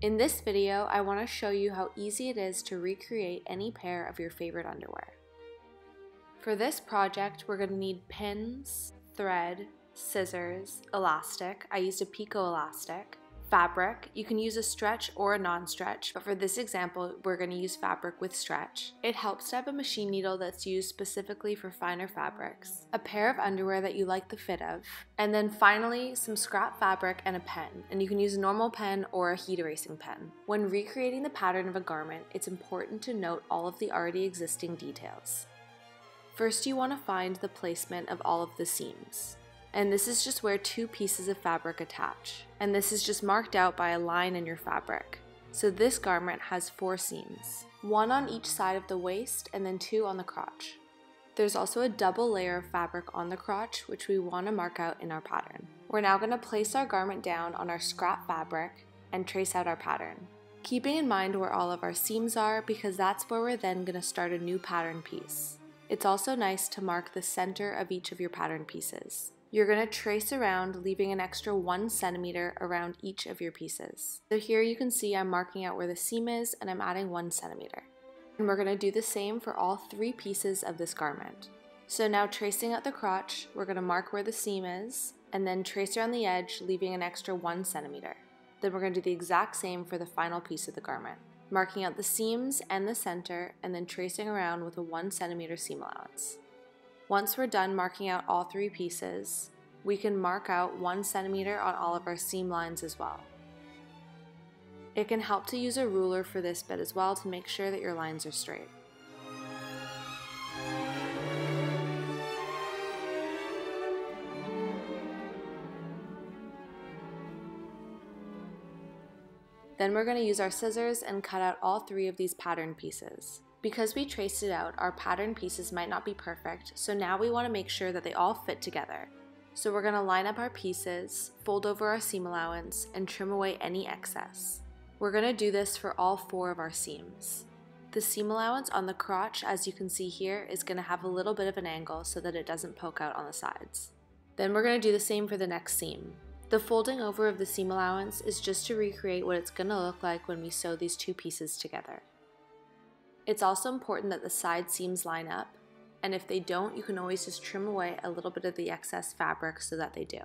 In this video, I want to show you how easy it is to recreate any pair of your favorite underwear. For this project, we're going to need pins, thread, scissors, elastic. I used a picot elastic. Fabric. You can use a stretch or a non-stretch, but for this example, we're going to use fabric with stretch. It helps to have a machine needle that's used specifically for finer fabrics, a pair of underwear that you like the fit of, and then finally some scrap fabric and a pen, and you can use a normal pen or a heat erasing pen. When recreating the pattern of a garment, it's important to note all of the already existing details. First, you want to find the placement of all of the seams. And this is just where two pieces of fabric attach. And this is just marked out by a line in your fabric. So this garment has 4 seams, 1 on each side of the waist and then 2 on the crotch. There's also a double layer of fabric on the crotch, which we want to mark out in our pattern. We're now going to place our garment down on our scrap fabric and trace out our pattern, keeping in mind where all of our seams are because that's where we're then going to start a new pattern piece. It's also nice to mark the center of each of your pattern pieces. You're going to trace around, leaving an extra 1 centimeter around each of your pieces. So here you can see I'm marking out where the seam is and I'm adding 1 centimeter. And we're going to do the same for all 3 pieces of this garment. So now tracing out the crotch, we're going to mark where the seam is and then trace around the edge, leaving an extra 1 centimeter. Then we're going to do the exact same for the final piece of the garment, marking out the seams and the center and then tracing around with a 1 centimeter seam allowance. Once we're done marking out all 3 pieces, we can mark out 1 centimeter on all of our seam lines as well. It can help to use a ruler for this bit as well to make sure that your lines are straight. Then we're going to use our scissors and cut out all 3 of these pattern pieces. Because we traced it out, our pattern pieces might not be perfect, so now we want to make sure that they all fit together. So we're going to line up our pieces, fold over our seam allowance, and trim away any excess. We're going to do this for all 4 of our seams. The seam allowance on the crotch, as you can see here, is going to have a little bit of an angle so that it doesn't poke out on the sides. Then we're going to do the same for the next seam. The folding over of the seam allowance is just to recreate what it's going to look like when we sew these 2 pieces together. It's also important that the side seams line up, and if they don't, you can always just trim away a little bit of the excess fabric so that they do.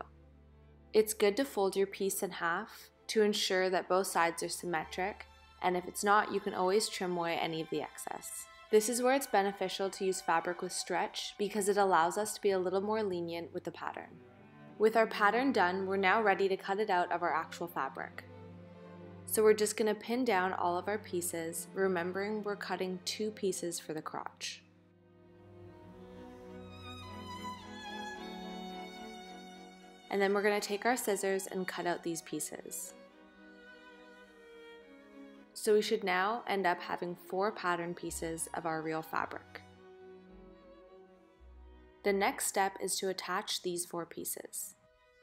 It's good to fold your piece in half to ensure that both sides are symmetric, and if it's not, you can always trim away any of the excess. This is where it's beneficial to use fabric with stretch because it allows us to be a little more lenient with the pattern. With our pattern done, we're now ready to cut it out of our actual fabric. So we're just going to pin down all of our pieces, remembering we're cutting 2 pieces for the crotch. And then we're going to take our scissors and cut out these pieces. So we should now end up having 4 pattern pieces of our real fabric. The next step is to attach these 4 pieces.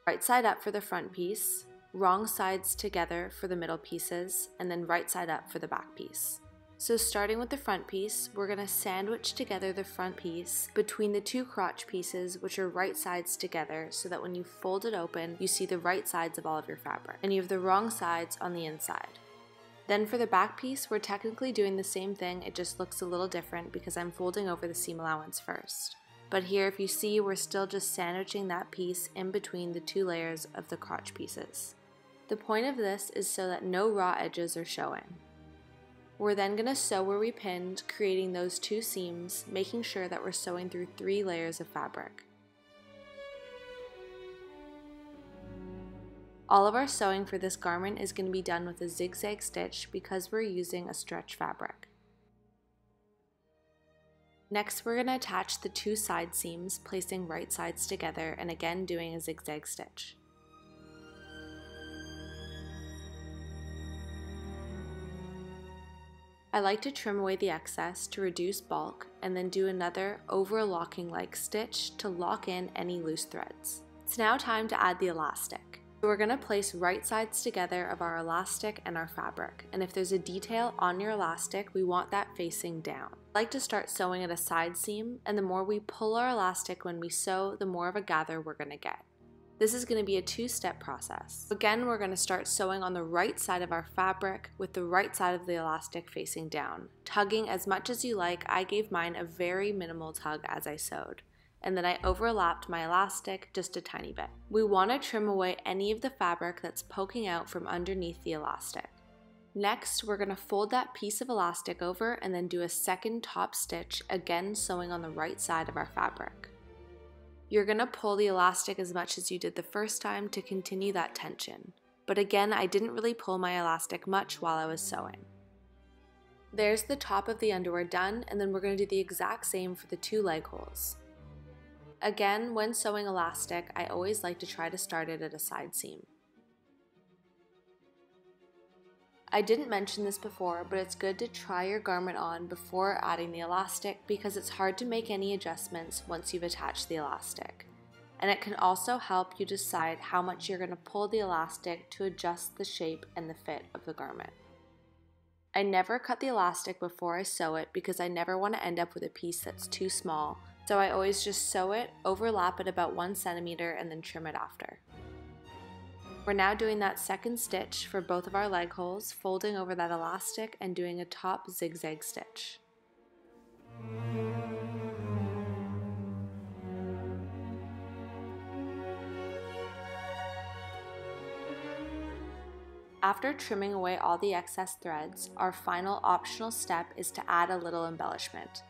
Right side up for the front piece, wrong sides together for the middle pieces, and then right side up for the back piece. So starting with the front piece, we're going to sandwich together the front piece between the 2 crotch pieces, which are right sides together, so that when you fold it open, you see the right sides of all of your fabric, and you have the wrong sides on the inside. Then for the back piece, we're technically doing the same thing, it just looks a little different because I'm folding over the seam allowance first. But here, if you see, we're still just sandwiching that piece in between the 2 layers of the crotch pieces. The point of this is so that no raw edges are showing. We're then going to sew where we pinned, creating those 2 seams, making sure that we're sewing through 3 layers of fabric. All of our sewing for this garment is going to be done with a zigzag stitch because we're using a stretch fabric. Next, we're going to attach the 2 side seams, placing right sides together and again doing a zigzag stitch. I like to trim away the excess to reduce bulk and then do another overlocking like stitch to lock in any loose threads. It's now time to add the elastic. So we're going to place right sides together of our elastic and our fabric, and if there's a detail on your elastic, we want that facing down. I like to start sewing at a side seam, and the more we pull our elastic when we sew, the more of a gather we're going to get. This is going to be a two-step process. Again, we're going to start sewing on the right side of our fabric with the right side of the elastic facing down, tugging as much as you like. I gave mine a very minimal tug as I sewed, and then I overlapped my elastic just a tiny bit. We want to trim away any of the fabric that's poking out from underneath the elastic. Next, we're going to fold that piece of elastic over and then do a second top stitch, again sewing on the right side of our fabric. You're going to pull the elastic as much as you did the first time to continue that tension. But again, I didn't really pull my elastic much while I was sewing. There's the top of the underwear done, and then we're going to do the exact same for the two leg holes. Again, when sewing elastic, I always like to try to start it at a side seam. I didn't mention this before, but it's good to try your garment on before adding the elastic because it's hard to make any adjustments once you've attached the elastic. And it can also help you decide how much you're going to pull the elastic to adjust the shape and the fit of the garment. I never cut the elastic before I sew it because I never want to end up with a piece that's too small, so I always just sew it, overlap it about 1 centimeter, and then trim it after. We're now doing that second stitch for both of our leg holes, folding over that elastic and doing a top zigzag stitch. After trimming away all the excess threads, our final optional step is to add a little embellishment.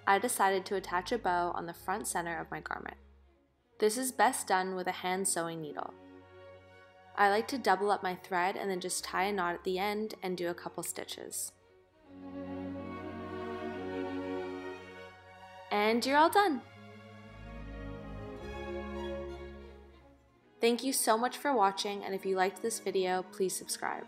I decided to attach a bow on the front center of my garment. This is best done with a hand sewing needle. I like to double up my thread and then just tie a knot at the end and do a couple stitches. And you're all done! Thank you so much for watching, and if you liked this video, please subscribe.